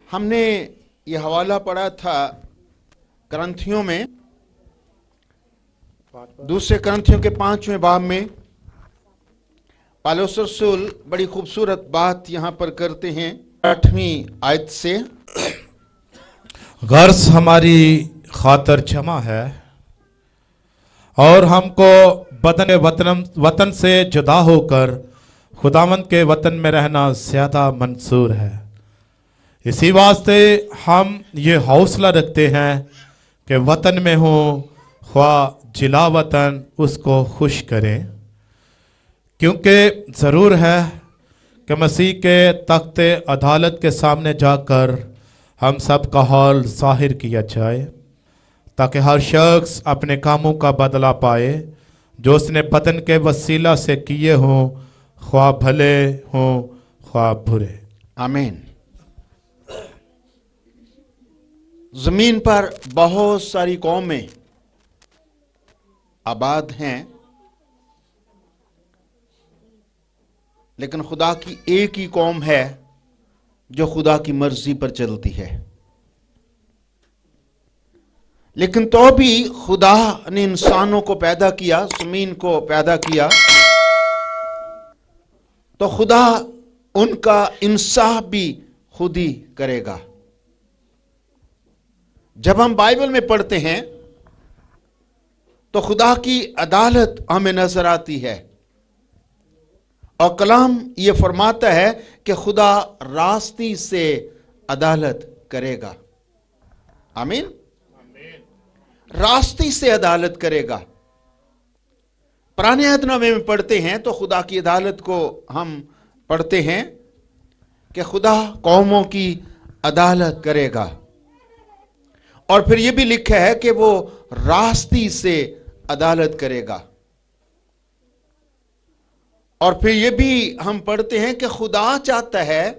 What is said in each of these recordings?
ہم نے یہ حوالہ پڑھا تھا کرنتھیوں میں، دوسرے کرنتھیوں کے 5ویں باب میں پالوس رسول بڑی خوبصورت بات یہاں پر کرتے ہیں 8ویں آیت سے، غرض ہماری خاطر جمع ہے اور ہم کو بدن وطن سے جدا ہو کر خداوند کے وطن میں رہنا زیادہ منظور ہے۔ اسی واسطے ہم یہ حوصلہ رکھتے ہیں کہ وطن میں ہوں خواہ جلا وطن اس کو خوش کریں، کیونکہ ضرور ہے کہ مسیح کے تخت عدالت کے سامنے جا کر ہم سب کا حال ظاہر کیا جائے، تاکہ ہر شخص اپنے کاموں کا بدلہ پائے جو اس نے بدن کے وسیلہ سے کیے ہوں، خواہ بھلے ہوں خواہ برے۔ آمین۔ زمین پر بہت ساری قومیں آباد ہیں، لیکن خدا کی ایک ہی قوم ہے جو خدا کی مرضی پر چلتی ہے۔ لیکن تو بھی خدا نے انسانوں کو پیدا کیا، زمین کو پیدا کیا، تو خدا ان کا انصاف بھی خود ہی کرے گا۔ جب ہم بائبل میں پڑھتے ہیں تو خدا کی عدالت ہمیں نظر آتی ہے، اور کلام یہ فرماتا ہے کہ خدا راستی سے عدالت کرے گا۔ آمین۔ راستی سے عدالت کرے گا۔ پرانے عہد نامے میں پڑھتے ہیں تو خدا کی عدالت کو ہم پڑھتے ہیں کہ خدا قوموں کی عدالت کرے گا، اور پھر یہ بھی لکھا ہے کہ وہ راستی سے عدالت کرے گا۔ اور پھر یہ بھی ہم پڑھتے ہیں کہ خدا چاہتا ہے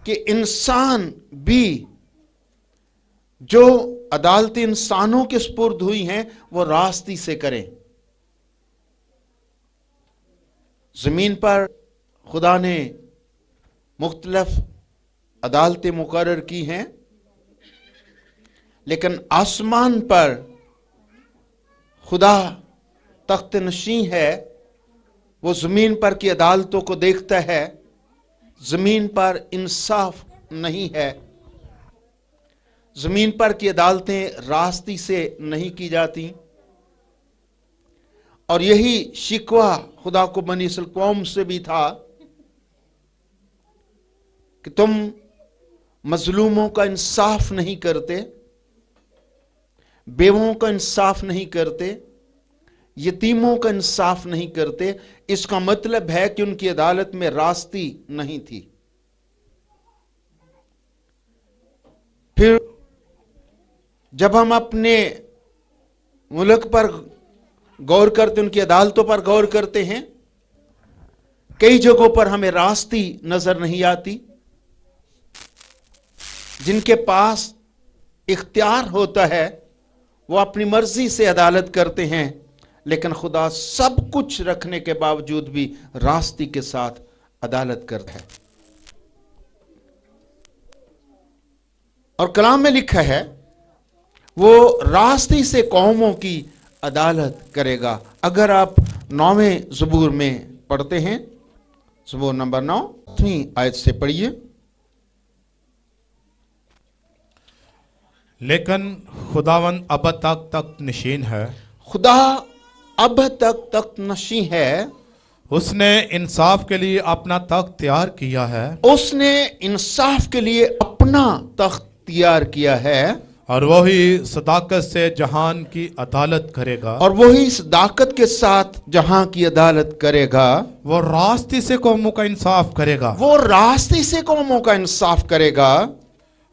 کہ انسان بھی جو عدالتیں انسانوں کے سپرد ہوئی ہیں وہ راستی سے کریں۔ زمین پر خدا نے مختلف عدالتیں مقرر کی ہیں، لیکن آسمان پر خدا تخت نشین ہے، وہ زمین پر کی عدالتوں کو دیکھتا ہے۔ زمین پر انصاف نہیں ہے، زمین پر کی عدالتیں راستی سے نہیں کی جاتی، اور یہی شکوہ خدا کو بنی اسرائیل قوم سے بھی تھا کہ تم مظلوموں کا انصاف نہیں کرتے، بیووں کا انصاف نہیں کرتے، یتیموں کا انصاف نہیں کرتے۔ اس کا مطلب ہے کہ ان کی عدالت میں راستی نہیں تھی۔ پھر جب ہم اپنے ملک پر غور کرتے، ان کی عدالتوں پر غور کرتے ہیں، کئی جگہوں پر ہمیں راستی نظر نہیں آتی۔ جن کے پاس اختیار ہوتا ہے وہ اپنی مرضی سے عدالت کرتے ہیں، لیکن خدا سب کچھ رکھنے کے باوجود بھی راستی کے ساتھ عدالت کرتا ہے۔ اور کلام میں لکھا ہے وہ راستی سے قوموں کی عدالت کرے گا۔ اگر آپ 9ویں زبور میں پڑھتے ہیں، زبور نمبر 9 آیت سے پڑھیے۔ لیکن خداوند اب تک تخت نشین ہے، خدا اب تک تخت نشین ہے، اس نے انصاف کے لیے اپنا تخت تیار کیا ہے، اس نے انصاف کے لیے اپنا تخت تیار کیا ہے، اور وہی صداقت سے جہان کی عدالت کرے گا، اور وہی صداقت کے ساتھ جہاں کی عدالت کرے گا۔ وہ راستی سے قوموں کا انصاف کرے گا۔ وہ راستے سے قوموں کا انصاف کرے گا۔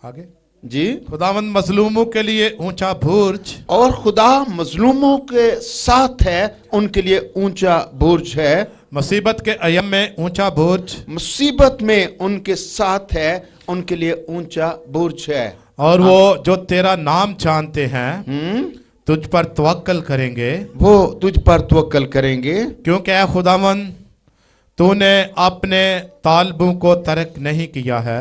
آگے جی، خداوند مظلوموں کے لیے اونچا برج، اور خدا مظلوموں کے ساتھ ہے، ان کے لیے اونچا برج ہے۔ مصیبت کے ایام میں اونچا برج، مصیبت میں ان کے ساتھ ہے، ان کے لیے اونچا برج ہے۔ اور وہ جو تیرا نام جانتے ہیں تجھ پر توکل کریں گے، وہ تجھ پر توکل کریں گے، کیونکہ اے خداوند تو نے اپنے طالبوں کو ترک نہیں کیا ہے،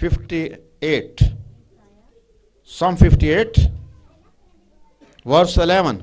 58 Psalm 58 verse 11।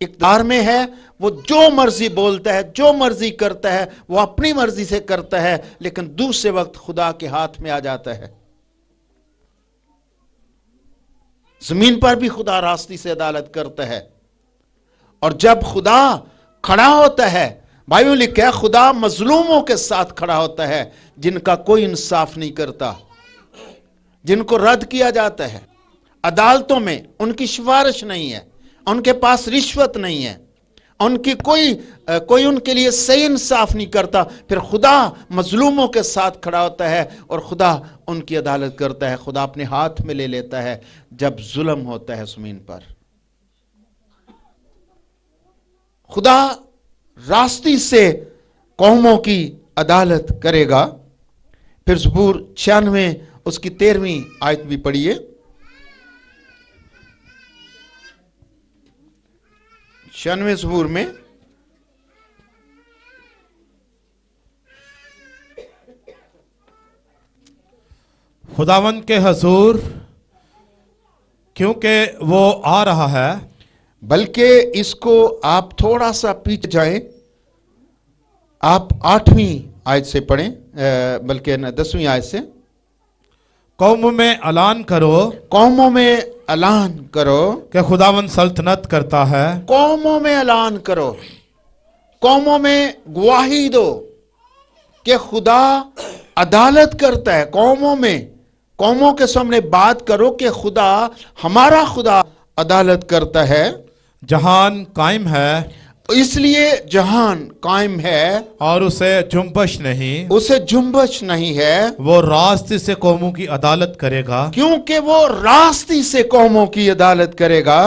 اقتدار میں ہے، وہ جو مرضی بولتا ہے، جو مرضی کرتا ہے، وہ اپنی مرضی سے کرتا ہے، لیکن دوسرے وقت خدا کے ہاتھ میں آ جاتا ہے۔ زمین پر بھی خدا راستی سے عدالت کرتا ہے، اور جب خدا کھڑا ہوتا ہے، بائبل لکھا ہے خدا مظلوموں کے ساتھ کھڑا ہوتا ہے، جن کا کوئی انصاف نہیں کرتا، جن کو رد کیا جاتا ہے عدالتوں میں، ان کی سفارش نہیں ہے، ان کے پاس رشوت نہیں ہے، ان کی کوئی ان کے لیے صحیح انصاف نہیں کرتا، پھر خدا مظلوموں کے ساتھ کھڑا ہوتا ہے اور خدا ان کی عدالت کرتا ہے، خدا اپنے ہاتھ میں لے لیتا ہے جب ظلم ہوتا ہے زمین پر۔ خدا راستی سے قوموں کی عدالت کرے گا۔ پھر زبور 96 اس کی 13ویں آیت بھی پڑھیے۔ 96 زبور میں خداوند کے حضور کیونکہ وہ آ رہا ہے، بلکہ اس کو آپ تھوڑا سا پیچھے جائیں، آپ 8ویں آیت سے پڑھیں، بلکہ 10ویں آیت سے۔ قوموں میں اعلان کرو قوموں میں اعلان کرو، کہ خداوند سلطنت کرتا ہے، قوموں میں اعلان کرو، قوموں میں گواہی دو کہ خدا عدالت کرتا ہے۔ قوموں کے سامنے بات کرو کہ خدا، ہمارا خدا عدالت کرتا ہے، جہان قائم ہے اس لیے جہان قائم ہے، اور اسے جنبش نہیں، اسے جنبش نہیں ہے، وہ راستے سے قوموں کی عدالت کرے گا، کیونکہ وہ راستی سے قوموں کی عدالت کرے گا۔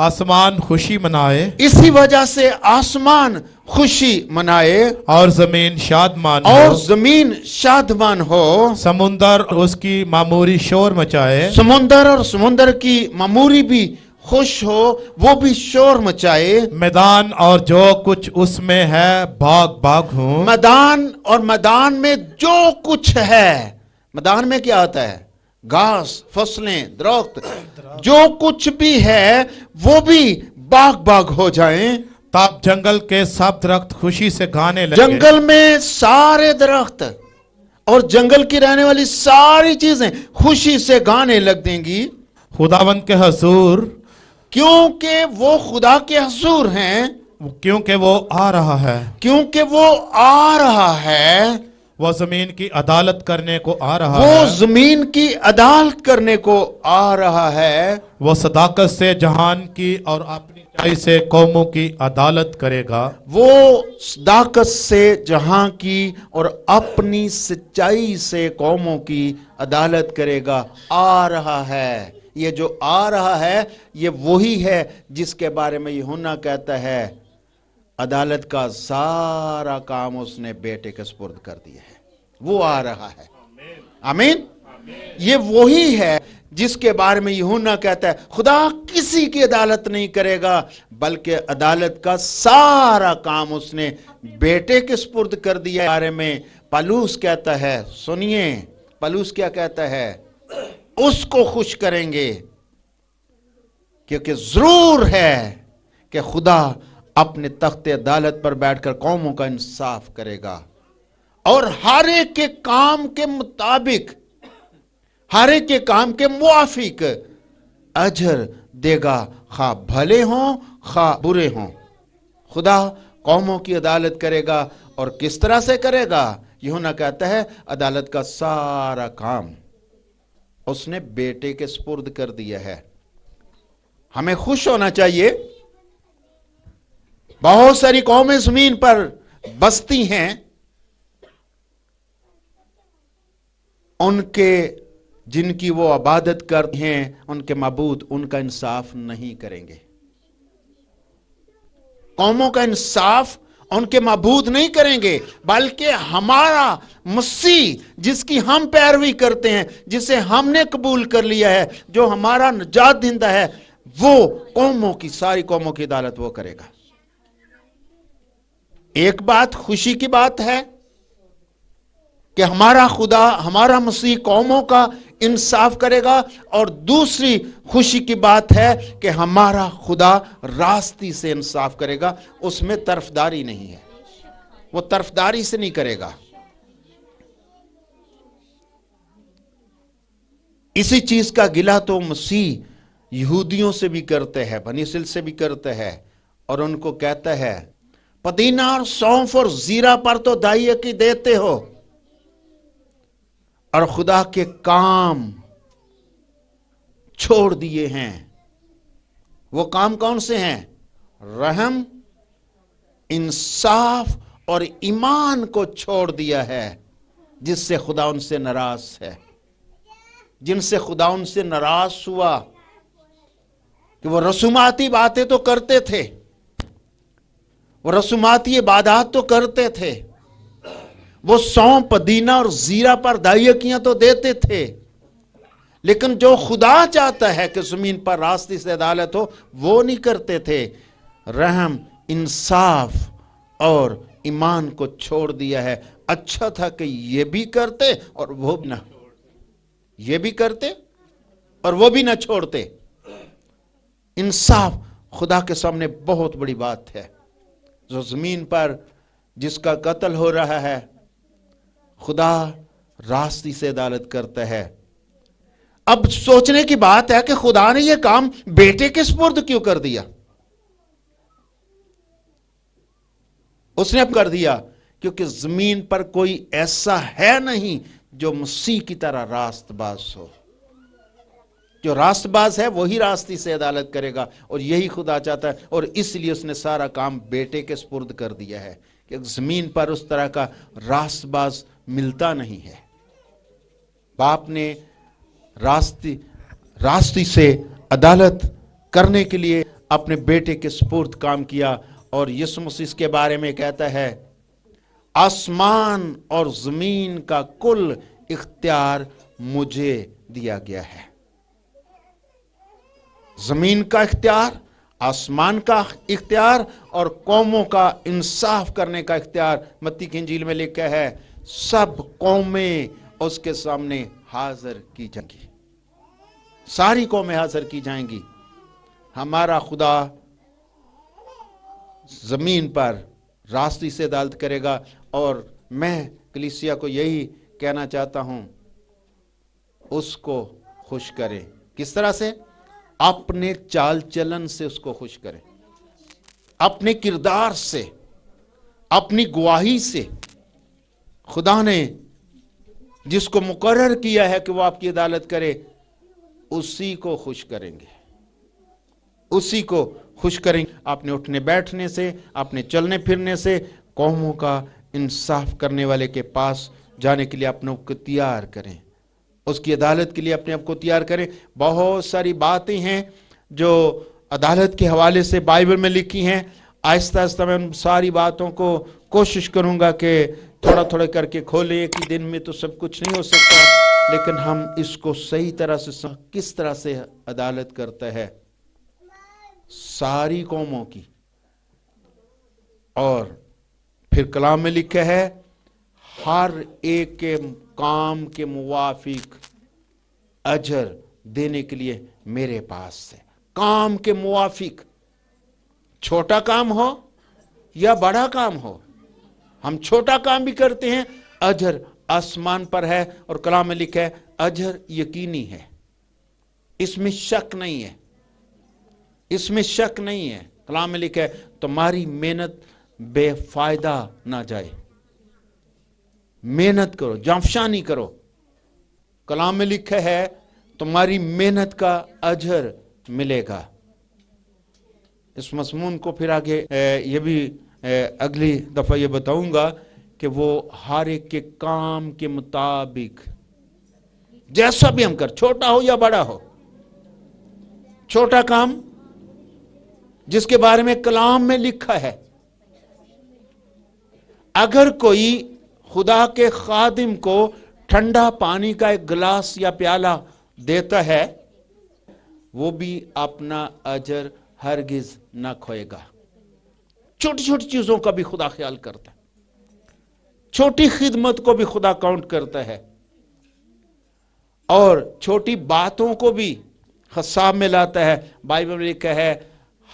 آسمان خوشی منائے اسی وجہ سے آسمان خوشی منائے اور زمین شادمان اور ہو، زمین شادمان ہو، سمندر اس کی معموری شور مچائے، سمندر اور سمندر کی معموری بھی خوش ہو، وہ بھی شور مچائے، میدان اور جو کچھ اس میں ہے باغ باغ ہوں، میدان اور میدان میں جو کچھ ہے، میدان میں کیا آتا ہے؟ گھاس، فصلیں، درخت، جو کچھ بھی ہے وہ بھی باغ باغ ہو جائیں۔ تب جنگل کے سب درخت خوشی سے گانے لگے، جنگل میں سارے درخت اور جنگل کی رہنے والی ساری چیزیں خوشی سے گانے لگ دیں گی، خداوند کے حضور کیونکہ وہ خدا کے حضور ہیں، کیونکہ وہ آ رہا ہے، کیونکہ وہ آ رہا ہے، وہ زمین کی عدالت کرنے کو آ رہا وہ ہے، زمین کی عدالت کرنے کو آ رہا ہے، وہ صداقت سے جہان کی اور اپنی چائی سے قوموں کی عدالت کرے گا، وہ صداقت سے جہاں کی اور اپنی سچائی سے قوموں کی عدالت کرے گا۔ آ رہا ہے، یہ جو آ رہا ہے یہ وہی ہے جس کے بارے میں یوحنا کہتا ہے عدالت کا سارا کام اس نے بیٹے کے سپرد کر دیا ہے، وہ آ رہا ہے۔ آمین۔ یہ وہی ہے جس کے بارے میں یوحنا کہتا ہے خدا کسی کی عدالت نہیں کرے گا، بلکہ عدالت کا سارا کام اس نے بیٹے کے سپرد کر دیا ہے۔ بارے میں پالوس کہتا ہے، سنیے پالوس کیا کہتا ہے، اس کو خوش کریں گے کیونکہ ضرور ہے کہ خدا اپنے تخت عدالت پر بیٹھ کر قوموں کا انصاف کرے گا اور ہر ایک کے کام کے مطابق، ہر ایک کے کام کے موافق اجر دے گا، خواہ بھلے ہوں خواہ برے ہوں۔ خدا قوموں کی عدالت کرے گا، اور کس طرح سے کرے گا؟ یوحنا کہتا ہے عدالت کا سارا کام اس نے بیٹے کے سپرد کر دیا ہے۔ ہمیں خوش ہونا چاہیے۔ بہت ساری قومیں زمین پر بستی ہیں، ان کے جن کی وہ عبادت کرتے ہیں ان کے معبود ان کا انصاف نہیں کریں گے۔ قوموں کا انصاف ان کے معبود نہیں کریں گے، بلکہ ہمارا مسیح جس کی ہم پیروی کرتے ہیں، جسے ہم نے قبول کر لیا ہے، جو ہمارا نجات دہندہ ہے، وہ قوموں کی، ساری قوموں کی عدالت وہ کرے گا۔ ایک بات خوشی کی بات ہے کہ ہمارا خدا، ہمارا مسیح قوموں کا انصاف کرے گا. اور دوسری خوشی کی بات ہے کہ ہمارا خدا راستی سے انصاف کرے گا. اس میں طرفداری نہیں ہے، وہ طرفداری سے نہیں کرے گا. اسی چیز کا گلہ تو مسیح یہودیوں سے بھی کرتے ہیں، بنی اسرائیل سے بھی کرتے ہیں، اور ان کو کہتا ہے پدینہ اور سونف اور زیرہ پر تو دائیں کی دیتے ہو، اور خدا کے کام چھوڑ دیے ہیں. وہ کام کون سے ہیں؟ رحم، انصاف اور ایمان کو چھوڑ دیا ہے، جس سے خدا ان سے ناراض ہے، جن سے خدا ان سے ناراض ہوا. کہ وہ رسوماتی باتیں تو کرتے تھے، وہ رسوماتی عبادات تو کرتے تھے، وہ سونف، پدینہ اور زیرہ پر دائیکیاں تو دیتے تھے، لیکن جو خدا چاہتا ہے کہ زمین پر راستے سے عدالت ہو وہ نہیں کرتے تھے. رحم، انصاف اور ایمان کو چھوڑ دیا ہے. اچھا تھا کہ یہ بھی کرتے اور وہ بھی نہ، یہ بھی کرتے اور وہ بھی نہ چھوڑتے. انصاف خدا کے سامنے بہت بڑی بات ہے. جو زمین پر جس کا قتل ہو رہا ہے، خدا راستی سے عدالت کرتا ہے. اب سوچنے کی بات ہے کہ خدا نے یہ کام بیٹے کے سپرد کیوں کر دیا؟ اس نے اب کر دیا کیونکہ زمین پر کوئی ایسا ہے نہیں جو مسیح کی طرح راست باز ہو. جو راست باز ہے وہی راستی سے عدالت کرے گا، اور یہی خدا چاہتا ہے. اور اس لیے اس نے سارا کام بیٹے کے سپرد کر دیا ہے کہ زمین پر اس طرح کا راست باز ملتا نہیں ہے. باپ نے راستی سے عدالت کرنے کے لیے اپنے بیٹے کے سپرد کام کیا. اور یسوع مسیح اس کے بارے میں کہتا ہے آسمان اور زمین کا کل اختیار مجھے دیا گیا ہے. زمین کا اختیار، آسمان کا اختیار اور قوموں کا انصاف کرنے کا اختیار. متی کی انجیل میں لکھا ہے سب قومیں اس کے سامنے حاضر کی جائیں گی، ساری قومیں حاضر کی جائیں گی. ہمارا خدا زمین پر راستی سے عدالت کرے گا. اور میں کلیسیا کو یہی کہنا چاہتا ہوں، اس کو خوش کریں. کس طرح سے؟ اپنے چال چلن سے اس کو خوش کریں، اپنے کردار سے، اپنی گواہی سے. خدا نے جس کو مقرر کیا ہے کہ وہ آپ کی عدالت کرے، اسی کو خوش کریں گے، اسی کو خوش کریں گے. اپنے اٹھنے بیٹھنے سے، اپنے چلنے پھرنے سے قوموں کا انصاف کرنے والے کے پاس جانے کے لیے اپنے آپ کو تیار کریں، اس کی عدالت کے لیے اپنے آپ کو تیار کریں. بہت ساری باتیں ہیں جو عدالت کے حوالے سے بائبل میں لکھی ہیں. آہستہ آہستہ میں ان ساری باتوں کو کوشش کروں گا کہ تھوڑا تھوڑا کر کے کھولے. ایک ہی دن میں تو سب کچھ نہیں ہو سکتا، لیکن ہم اس کو صحیح طرح سے کس طرح سے عدالت کرتا ہے ساری قوموں کی. اور پھر کلام میں لکھا ہے ہر ایک کے کام کے موافق اجر دینے کے لیے میرے پاس سے. کام کے موافق، چھوٹا کام ہو یا بڑا کام ہو، ہم چھوٹا کام بھی کرتے ہیں، اجر آسمان پر ہے. اور کلام میں لکھا ہے اجر یقینی ہے، اس میں شک نہیں ہے، اس میں شک نہیں ہے. کلام میں لکھا ہے تمہاری محنت بے فائدہ نہ جائے. محنت کرو، جانفشانی کرو. کلام میں لکھا ہے تمہاری محنت کا اجر ملے گا. اس مضمون کو پھر آگے یہ بھی اگلی دفعہ یہ بتاؤں گا کہ وہ ہر ایک کے کام کے مطابق جیسا بھی ہم کر، چھوٹا ہو یا بڑا ہو، چھوٹا کام جس کے بارے میں کلام میں لکھا ہے. اگر کوئی خدا کے خادم کو ٹھنڈا پانی کا ایک گلاس یا پیالہ دیتا ہے، وہ بھی اپنا اجر ہرگز نہ کھوئے گا. چھوٹی چھوٹی چیزوں کا بھی خدا خیال کرتا ہے، چھوٹی خدمت کو بھی خدا کاؤنٹ کرتا ہے. اور چھوٹی باتوں کو بھی حساب میں لاتا ہے. بائبل میں لکھا ہے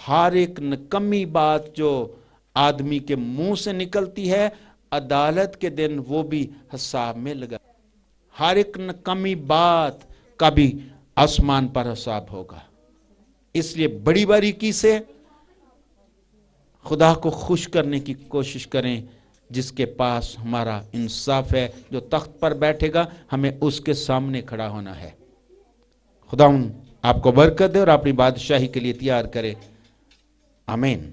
ہر ایک نکمی بات جو آدمی کے منہ سے نکلتی ہے عدالت کے دن وہ بھی حساب میں لگا. ہر ایک نکمی بات کا بھی آسمان پر حساب ہوگا. اس لیے بڑی باریکی سے خدا کو خوش کرنے کی کوشش کریں. جس کے پاس ہمارا انصاف ہے، جو تخت پر بیٹھے گا، ہمیں اس کے سامنے کھڑا ہونا ہے. خدا آپ کو برکت دے اور اپنی بادشاہی کے لیے تیار کرے. آمین.